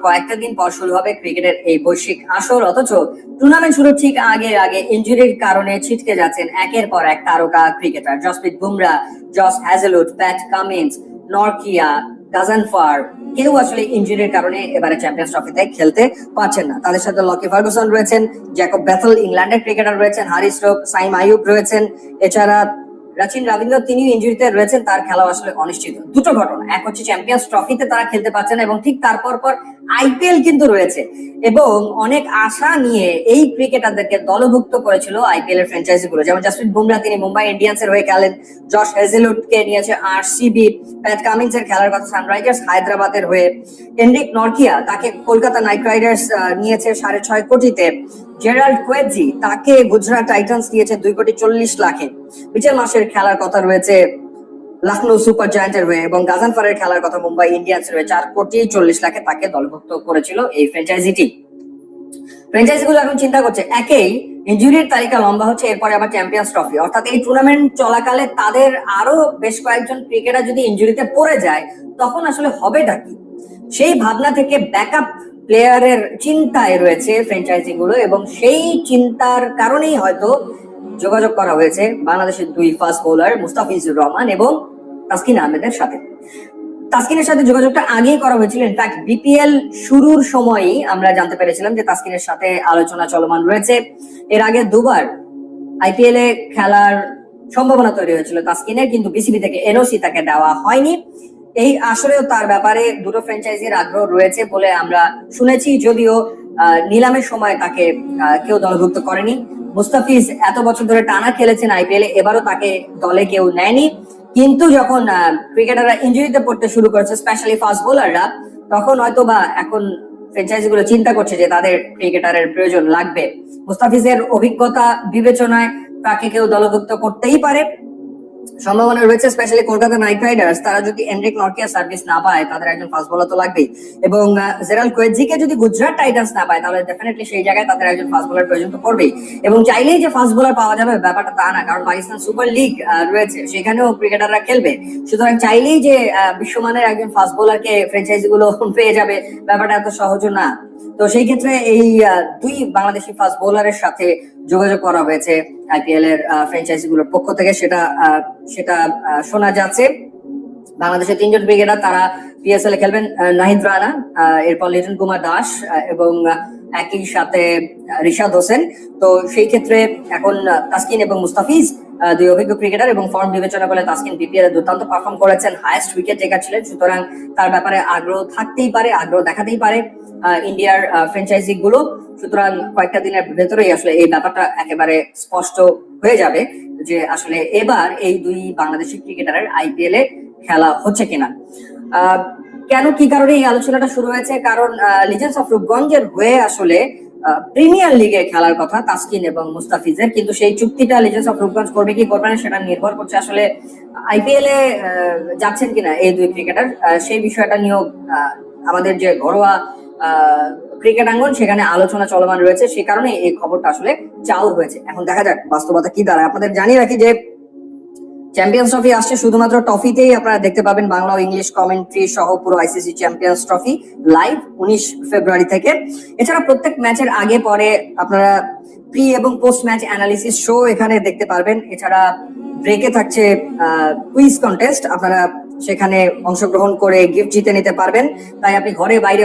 কয়েকটা দিন পর শুরু হবে ক্রিকেটের এই বৈশ্বিক আসর, অথচ টুর্নামেন্ট শুরুর ঠিক আগে আগে ইনজুরির কারণে ছিটকে যাচ্ছেন একের পর এক তারকা cricketer. Jasprit Bumrah, Josh Hazlewood, Pat Cummins, Nortje, Ghazanfar কেউ আসলে ইনজুরির কারণে এবারে চ্যাম্পিয়ন্স ট্রফিতে খেলতে পারছেন না। তাদের সাথে লকি ফার্গুসন রয়েছেন, জ্যাকব বেথেল ইংল্যান্ডের ক্রিকেটার রয়েছেন, হারিস রোপ, সাইম আইয়ুব রয়েছেন, এছাড়া রাচিন রবীন্দ্র তিনিও ইনজুরিতে রয়েছেন, তার খেলা আসলে অনিশ্চিত। দুটো ঘটনা, এক হচ্ছে চ্যাম্পিয়ন্স ট্রফিতে তারা খেলতে পারছে না এবং ঠিক তারপর পর আইপিএল কিন্তু রয়েছে এবং অনেক আশা নিয়ে এই ক্রিকেটারদেরকে দলভুক্ত করেছিল আইপিএল এর ফ্র্যাঞ্চাইজি গুলো, যেমন জসপ্রীত বুমরা তিনি মুম্বাই ইন্ডিয়ান্সের হয়ে খেলেন, জশ হেজেলউডকে নিয়েছে আরসিবি, প্যাট কামিন্স এর খেলার কথা সানরাইজার্স হায়দ্রাবাদের হয়ে, এনরিক নরকিয়া তাকে কলকাতা নাইট রাইডার্স নিয়েছে 6.5 কোটিতে, জেরাল্ড কোয়েজি তাকে গুজরাট টাইটান্স নিয়েছে 2,40,00,000 মিচেল মার্শের খেলার কথা রয়েছে লখনৌ সুপার জায়ান্টের হয়ে এবং গাজানফারের খেলার কথা মুম্বাই ইন্ডিয়ান্সের হয়ে 4,40,00,000 তাকে দলভুক্ত করেছিল এই ফ্র্যাঞ্চাইজিটি। ফ্র্যাঞ্চাইজিগুলো এখন চিন্তা করছে, একেই ইনজুরির তালিকা লম্বা হচ্ছে, এরপরে আবার চ্যাম্পিয়ন্স ট্রফি, অর্থাৎ এই টুর্নামেন্ট চলাকালে তাদের আরো বেশ কয়েকজন ক্রিকেটার যদি ইনজুরিতে পড়ে যায় তখন আসলে হবেটা কি, সেই ভাবনা থেকে ব্যাকআপ প্লেয়ারের চিন্তায় রয়েছে ফ্র্যাঞ্চাইজি গুলো এবং সেই চিন্তার কারণেই হয়তো যোগাযোগ করা হয়েছে বাংলাদেশের দুই ফাস্ট বোলার মুস্তাফিজুর রহমান এবং তাসকিন আহমেদের সাথে। তাসকিনের সাথে যোগাযোগটা আগেই করা হয়েছিল, ইনফ্যাক্ট বিপিএল শুরুর সময়ই আমরা জানতে পেরেছিলাম যে তাসকিনের সাথে আলোচনা চলমান রয়েছে। এর আগে দুবার আইপিএল এ খেলার সম্ভাবনা তৈরি হয়েছিল তাসকিনের, কিন্তু বিসিবি থেকে এনওসি তাকে দেওয়া হয়নি। এই আসরেও তার ব্যাপারে দুটো ফ্র্যাঞ্চাইজির আগ্রহ রয়েছে বলে আমরা শুনেছি, যদিও নিলামের সময় তাকে কেউ দলভুক্ত করেনি। মুস্তাফিজ এত বছর ধরে টানা খেলেছেন আইপিএল এ, এবারও তাকে দলে কেউ নেয়নি, কিন্তু যখন ক্রিকেটাররা ইনজুরিতে পড়তে শুরু করেছে, স্পেশালি ফাস্ট বোলাররা, তখন হয়তো বা এখন ফ্র্যাঞ্চাইজি গুলো চিন্তা করছে যে তাদের ক্রিকেটারের প্রয়োজন লাগবে। মুস্তাফিজের অভিজ্ঞতা বিবেচনায় তাকে কেউ দলভুক্ত করতেই পারে, সম্ভাবনা রয়েছে। স্পেশালি কলকাতা নাইট রাইডার্স তারা যদি এনরিক নরকিয়া সার্ভিস না পায়, তাদের একজন ফাস্ট বোলার তো লাগবেই, এবং জেরাল্ড কোয়েজিকে যদি গুজরাট টাইটান্স না পায় তাহলে ডেফিনেটলি সেই জায়গায় তাদের একজন ফাস্ট বোলার প্রয়োজন তো পড়বেই। এবং চাইলেই যে ফাস্ট বোলার পাওয়া যাবে ব্যাপারটা তা না, কারণ পাকিস্তান সুপার লিগ রয়েছে, সেখানেও ক্রিকেটাররা খেলবে, সুতরাং চাইলেই যে বিশ্বমানের একজন ফাস্ট বোলারকে ফ্র্যাঞ্চাইজি গুলো পেয়ে যাবে ব্যাপারটা এত সহজ না। তো সেই ক্ষেত্রে এই দুই বাংলাদেশি ফাস্ট বোলারের সাথে যোগাযোগ করা হয়েছে আইপিএল এর ফ্র্যাঞ্চাইজি গুলোর পক্ষ থেকে, সেটা শোনা যাচ্ছে। বাংলাদেশের তিনজন ক্রিকেটার তারা পিএসএল এ খেলবেন, নাহিদ রানা, এরপর লিটন কুমার দাস এবং একই সাথে রিশাদ হোসেন। তো সেই ক্ষেত্রে এখন তাসকিন এবং মুস্তাফিজ দুই অভিজ্ঞ ক্রিকেটার, এবং ফর্ম বিবেচনা করলে তাসকিন বিপিএল এ দুর্দান্ত পারফর্ম করেছেন, হাইয়েস্ট উইকেট টেকার ছিলেন, সুতরাং তার ব্যাপারে আগ্রহ থাকতেই পারে, আগ্রহ দেখাতেই পারে ইন্ডিয়ার ফ্র্যাঞ্চাইজি গুলো। সুতরাং কয়েকটা দিনের ভেতরেই আসলে এই ব্যাপারটা একেবারে স্পষ্ট হয়ে যাবে যে আসলে এবার এই দুই বাংলাদেশি ক্রিকেটারের আইপিএল এ খেলা হচ্ছে কিনা। কেন, কি কারণে এই আলোচনাটা শুরু হয়েছে, কারণ লিজেন্ডস অফ রূপগঞ্জের হয়ে আসলে প্রিমিয়ার লিগে খেলার কথা তাসকিন এবং মুস্তাফিজের, কিন্তু সেই চুক্তিটা লিজেন্ডস অফ রূপগঞ্জ করবে কি করবে না সেটা নির্ভর করছে আসলে আইপিএল এ যাচ্ছেন কিনা এই দুই ক্রিকেটার, সেই বিষয়টা নিয়েও আমাদের যে ঘরোয়া ক্রিকেট আঙ্গন সেখানে আলোচনা চলমান রয়েছে, সে কারণে এই খবরটা আসলে চালু হয়েছে। এখন দেখা যাক বাস্তবতা কি দাঁড়ায়। আপনাদের জানিয়ে রাখি যে চ্যাম্পিয়ন্স ট্রফি আসছে, শুধুমাত্র ট্রফিতেই আপনারা দেখতে পাবেন বাংলা ও ইংলিশ কমেন্ট্রি সহ পুরো আইসিসি চ্যাম্পিয়ন্স ট্রফি লাইভ 19 ফেব্রুয়ারি থেকে। এছাড়া প্রত্যেক ম্যাচের আগে পরে আপনারা প্রি এবং পোস্ট ম্যাচ অ্যানালিসিস শো এখানে দেখতে পারবেন। এছাড়া ব্রেকে থাকছে কুইজ কন্টেস্ট, আপনারা সেখানে অংশগ্রহণ করে গিফট জিতে নিতে পারবেন, তাই আপনি ঘরে বাইরে